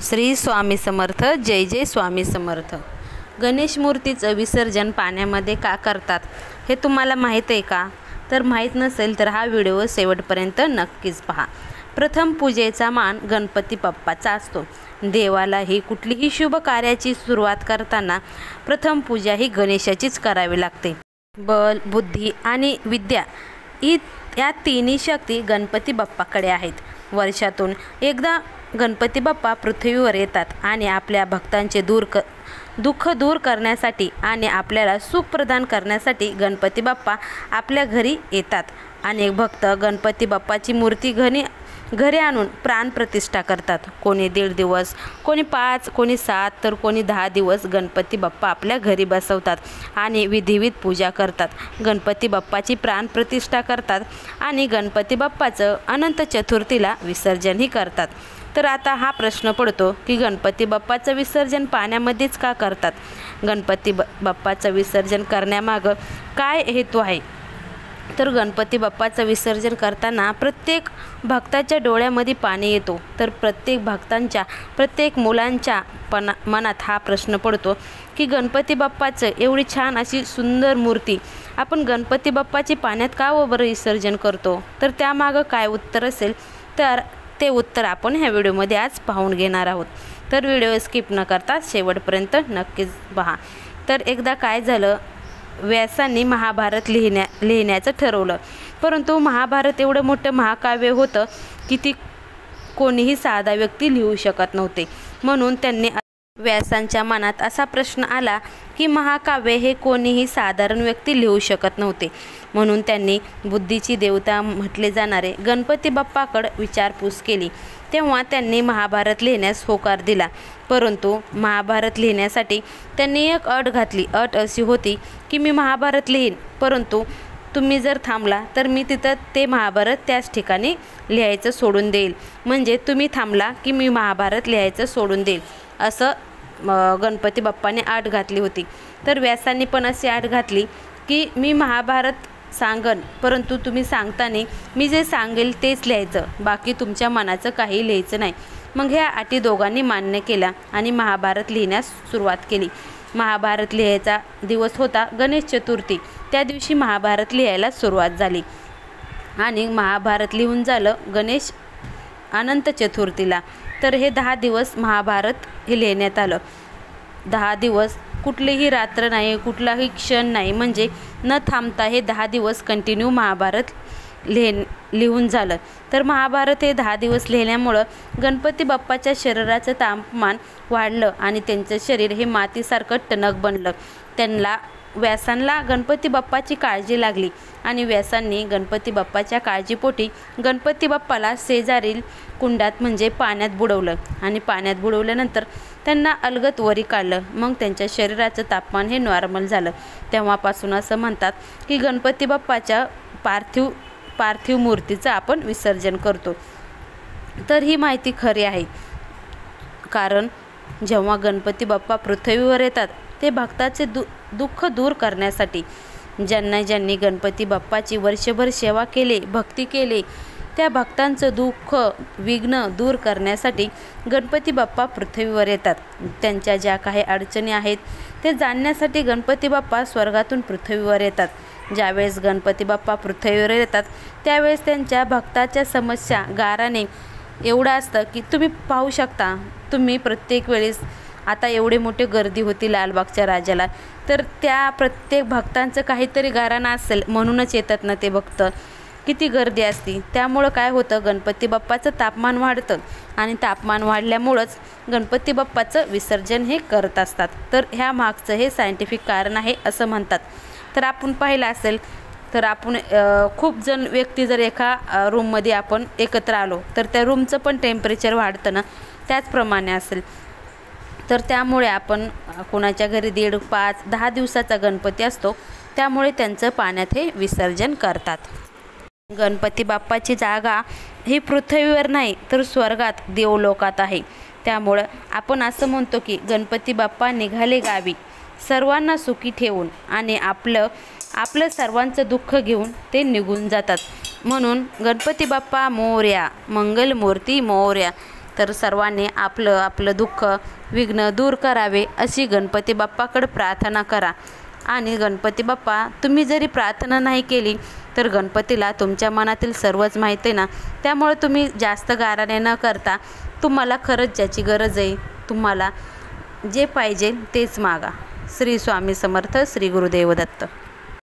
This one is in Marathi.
श्री स्वामी समर्थ. जय जय स्वामी समर्थ. गणेश मूर्तीचं विसर्जन पाण्यामध्ये का करतात हे तुम्हाला माहीत आहे का? तर माहीत नसेल तर हा व्हिडिओ शेवटपर्यंत नक्कीच पहा. प्रथम पूजेचा मान गणपती बाप्पाचा असतो. देवाला ही कुठलीही शुभ कार्याची सुरुवात करताना प्रथम पूजा ही गणेशाचीच करावी लागते. बल, बुद्धी आणि विद्या या तिन्ही शक्ती गणपती बाप्पाकडे आहेत. वर्षातून एकदा गणपती बाप्पा पृथ्वीवर येतात आणि आपल्या भक्तांचे दुःख दूर करण्यासाठी आणि आपल्याला सुख प्रदान करण्यासाठी गणपती बाप्पा आपल्या घरी येतात. अनेक भक्त गणपती बाप्पाची मूर्ती घरी आणून प्राणप्रतिष्ठा करतात. कोणी 1.5 दिवस, कोणी 5, कोणी 7 तर कोणी 10 दिवस गणपती बाप्पा आपल्या घरी बसवतात आणि विधिवत पूजा करतात. गणपती बाप्पाची प्राणप्रतिष्ठा करतात आणि गणपती बाप्पाचं अनंत चतुर्थीला विसर्जनही करतात. तर आता हा प्रश्न पडतो की गणपती बाप्पाचं विसर्जन पाण्यामध्येच का करतात? गणपती बाप्पाचं विसर्जन करण्यामागं काय हेतू आहे? तर गणपती बाप्पाचं विसर्जन करताना प्रत्येक भक्ताच्या डोळ्यामध्ये पाणी येतो. तर प्रत्येक मुलांच्या मनात हा प्रश्न पडतो की गणपती बाप्पाचं एवढी छान अशी सुंदर मूर्ती आपण गणपती बाप्पाची पाण्यात का बरं विसर्जन करतो? तर त्यामागं काय उत्तर असेल तर ते उत्तर आपण ह्या व्हिडिओमध्ये आज पाहून घेणार आहोत. तर व्हिडिओ स्किप न करता शेवटपर्यंत नक्कीच पहा. तर एकदा काय झालं, व्यासांनी महाभारत लिहिण्याचं ठरवलं. परंतु महाभारत एवढं मोठं महाकाव्य होतं की ती कोणीही साधा व्यक्ती लिहू शकत नव्हते. म्हणून त्यांनी व्यासांच्या मनात असा प्रश्न आला की महाकाव्य हे कोणीही साधारण व्यक्ती लिहू शकत नव्हते. म्हणून त्यांनी बुद्धीची देवता म्हटले जाणारे गणपती बाप्पाकडे विचारपूस केली. तेव्हा त्यांनी महाभारत लिहिण्यास होकार दिला. परंतु महाभारत लिहिण्यासाठी त्यांनी एक अट घातली. अट अशी होती की मी महाभारत लिहीन, परंतु तुम्ही जर थांबला तर मी तिथं ते महाभारत त्याच ठिकाणी लिहायचं सोडून देईल. म्हणजे तुम्ही थांबला की मी महाभारत लिहायचं सोडून देईल, असं गणपती बाप्पाने अट घातली होती. तर व्यासांनी पण अशी अट घातली की मी महाभारत सांगन, परंतु तुम्ही सांगताना मी जे सांगेल तेच लिहायचं, बाकी तुमच्या मनाचं काही लिहायचं नाही. मग ह्या अटी दोघांनी मान्य केल्या आणि महाभारत लिहिण्यास सुरुवात केली. महाभारत लिहायचा दिवस होता गणेश चतुर्थी. त्या दिवशी महाभारत लिहायला सुरुवात झाली आणि महाभारत लिहून झालं गणेश अनंत चतुर्थीला. तर हे 10 दिवस महाभारत हे लिहिण्यात आलं. 10 दिवस कुठलीही रात्र नाही, कुठलाही क्षण नाही, म्हणजे न थांबता हे 10 दिवस कंटिन्यू महाभारत लिहून झालं. तर महाभारत हे 10 दिवस लिहिल्यामुळं गणपती बाप्पाच्या शरीराचं तापमान वाढलं आणि त्यांचं शरीर हे मातीसारखं टणक बनलं. व्यासांना गणपती बाप्पाची काळजी लागली आणि व्यासांनी गणपती बाप्पाच्या काळजीपोटी गणपती बाप्पाला शेजारील कुंडात म्हणजे पाण्यात बुडवलं आणि पाण्यात बुडवल्यानंतर त्यांना अलगद वरी काढलं. मग त्यांच्या शरीराचं तापमान हे नॉर्मल झालं. तेव्हापासून असं म्हणतात की गणपती बाप्पाच्या पार्थिव मूर्तीचं आपण विसर्जन करतो. तर ही माहिती खरी आहे, कारण जेव्हा गणपती बाप्पा पृथ्वीवर येतात ते भक्ताचे दुःख दूर करण्यासाठी, ज्यांनी गणपती बाप्पाची वर्षभर सेवा केली, भक्ती केली, त्या भक्तांचं दुःख विघ्न दूर करण्यासाठी गणपती बाप्पा पृथ्वीवर येतात. त्यांच्या ज्या काही अडचणी आहेत ते जाणण्यासाठी गणपती बाप्पा स्वर्गातून पृथ्वीवर येतात. ज्यावेळेस गणपती बाप्पा पृथ्वीवर येतात त्यावेळेस त्यांच्या भक्ताच्या समस्या गाराने एवढं असतं की तुम्ही पाहू शकता. तुम्ही प्रत्येक वेळेस आता एवढे मोठे गर्दी होती लालबागच्या राजाला, तर त्या प्रत्येक भक्तांचं काहीतरी गाराणं असेल म्हणूनच येतात ना ते भक्त. किती गर्दी असती, त्यामुळं काय होतं, गणपती बाप्पाचं तापमान वाढतं आणि तापमान वाढल्यामुळंच गणपती बाप्पाचं विसर्जन हे करत असतात. तर ह्या मागचं हे सायंटिफिक कारण आहे असं म्हणतात. तर आपण पाहिलं असेल तर आपण खूप जण व्यक्ती जर एका रूममध्ये आपण एकत्र आलो तर त्या रूमचं पण टेम्परेचर वाढतं ना, त्याचप्रमाणे असेल. तर त्यामुळे आपण कोणाच्या घरी 1.5, 5, 10 दिवसाचा गणपती असतो, त्यामुळे त्यांचं पाण्यात हे विसर्जन करतात. गणपती बाप्पाची जागा ही पृथ्वीवर नाही तर स्वर्गात देवलोकात आहे. त्यामुळं आपण असं म्हणतो की गणपती बाप्पा निघाले गावी सर्वांना सुखी ठेवून आणि आपलं सर्वांचं दुःख घेऊन ते निघून जातात. म्हणून गणपती बाप्पा मोरया, मंगलमूर्ती मोरया. तर सर्वांनी आपलं आपलं दुःख विघ्न दूर करावे अशी गणपती बाप्पाकडे प्रार्थना करा. आणि गणपती बाप्पा, तुम्ही जरी प्रार्थना नाही केली तर गणपतीला तुमच्या मनातील सर्वच माहिती आहे ना, त्यामुळे तुम्ही जास्त गाराणे न करता तुम्हाला खरंच ज्याची गरज आहे, तुम्हाला जे पाहिजे तेच मागा. श्री स्वामी समर्थ. श्री गुरुदेव दत्त.